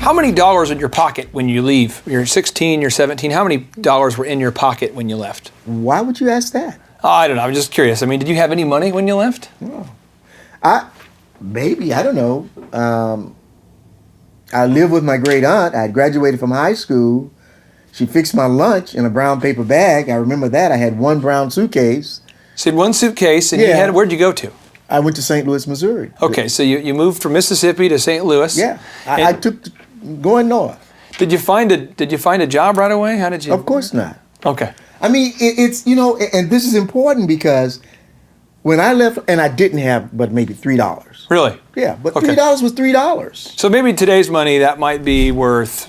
How many dollars in your pocket when you leave? You're 16, you're 17. How many dollars were in your pocket when you left? Why would you ask that? I don't know. I'm just curious. I mean, did you have any money when you left? Oh. I don't know. I lived with my great aunt. I had graduated from high school. She fixed my lunch in a brown paper bag. I remember that. I had one brown suitcase. So you had one suitcase, and where'd you go to? I went to St. Louis, Missouri. Okay, so you moved from Mississippi to St. Louis. Yeah, I took going north. Did you find a job right away? How did you? Of course not. Okay. I mean, it's and this is important because when I left, and I didn't have but maybe $3. Really? Yeah, but $3 was $3. So maybe today's money that might be worth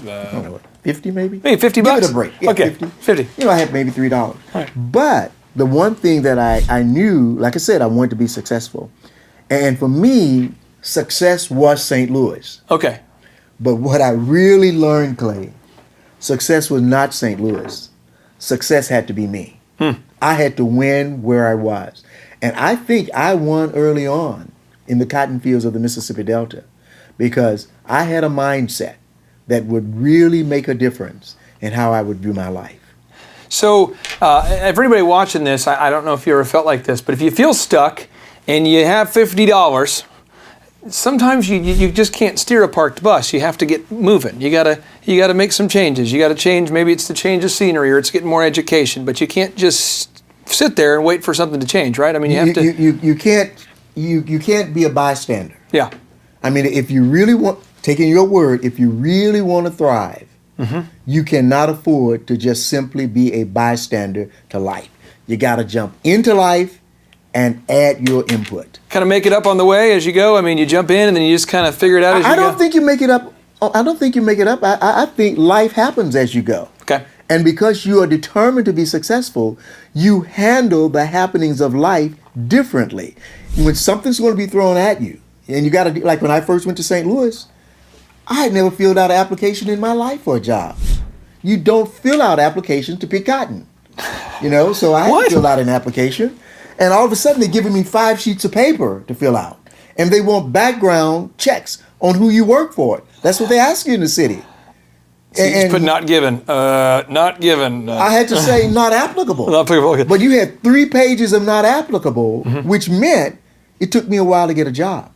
50 maybe. Maybe $50. Give it a break. Yeah, okay, 50. I had maybe $3. Right. But the one thing that I knew, like I said, I wanted to be successful, and for me, success was St. Louis. Okay. But what I really learned, Clay, success was not St. Louis. Success had to be me. I had to win where I was. And I think I won early on in the cotton fields of the Mississippi Delta because I had a mindset that would really make a difference in how I would view my life. So for anybody watching this, I don't know if you ever felt like this, but if you feel stuck and you have $50, sometimes you just can't steer a parked bus. You have to get moving. You gotta make some changes. You gotta change. Maybe it's to change the scenery or it's getting more education. But you can't just sit there and wait for something to change, right? I mean, you have to. You can't be a bystander. Yeah. I mean, if you really want, taking your word, if you really want to thrive, you cannot afford to just simply be a bystander to life. You got to jump into life and add your input. Kind of make it up on the way as you go. I mean, you jump in and then you just kind of figure it out as you go. I don't think you make it up. I don't think you make it up. I think life happens as you go. Okay. And because you are determined to be successful, you handle the happenings of life differently. When something's going to be thrown at you, and you got to, like when I first went to St. Louis, I had never filled out an application in my life for a job. You don't fill out applications to pick cotton. So I had to fill out an application. And all of a sudden, they're giving me 5 sheets of paper to fill out. And they want background checks on who you work for. That's what they ask you in the city. So you just put not given. Not given. I had to say not applicable. Not applicable. Okay. But you had 3 pages of not applicable, which meant it took me a while to get a job.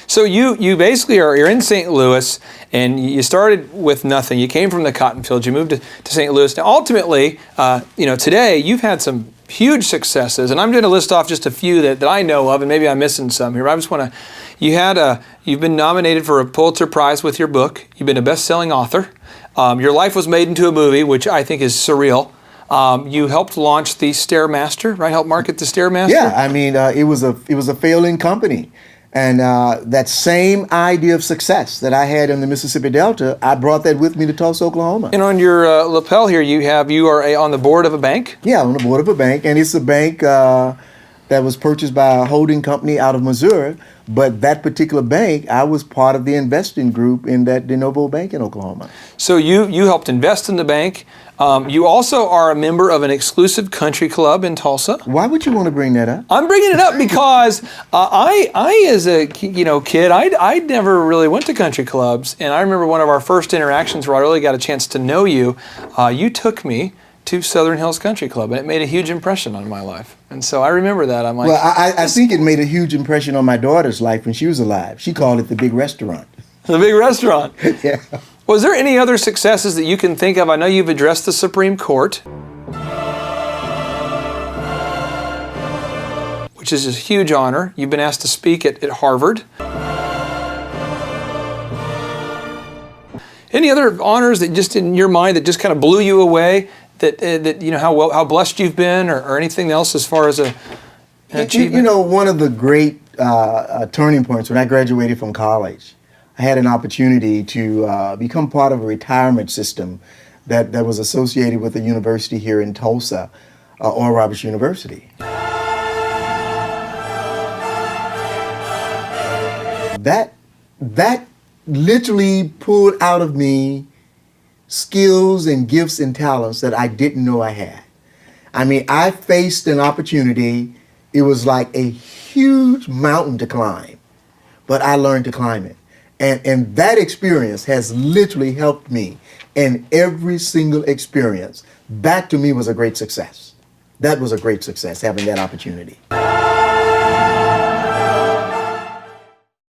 So you basically you're in St. Louis, and you started with nothing. You came from the cotton fields. You moved to St. Louis. Now, ultimately, today you've had some huge successes, and I'm going to list off just a few that I know of, and maybe I'm missing some here. I just want to. You've been nominated for a Pulitzer Prize with your book. You've been a best-selling author. Your life was made into a movie, which I think is surreal. You helped launch the Stairmaster, right? Helped market the Stairmaster. Yeah, I mean, it was a failing company. And that same idea of success that I had in the Mississippi Delta, I brought that with me to Tulsa, Oklahoma. And on your lapel here, you are on the board of a bank? Yeah, on the board of a bank. And it's a bank that was purchased by a holding company out of Missouri. But that particular bank, I was part of the investing group in that de novo bank in Oklahoma. So you helped invest in the bank. You also are a member of an exclusive country club in Tulsa. Why would you want to bring that up? I'm bringing it up because I as a kid, I never really went to country clubs, and I remember one of our first interactions where I really got a chance to know you. You took me to Southern Hills Country Club, and it made a huge impression on my life. And so I remember that. I'm like, well, I think it made a huge impression on my daughter's life when she was alive. She called it the big restaurant. The big restaurant. Yeah. Was there any other successes that you can think of? I know you've addressed the Supreme Court, which is a huge honor. You've been asked to speak at Harvard. Any other honors that just in your mind that just kind of blew you away? That how blessed you've been, or anything else as far as an achievement? One of the great turning points when I graduated from college, I had an opportunity to become part of a retirement system that was associated with a university here in Tulsa, Oral Roberts University. That literally pulled out of me skills and gifts and talents that I didn't know I had. I mean, I faced an opportunity. It was like a huge mountain to climb, but I learned to climb it. And that experience has literally helped me. And every single experience, that to me was a great success. That was a great success, having that opportunity.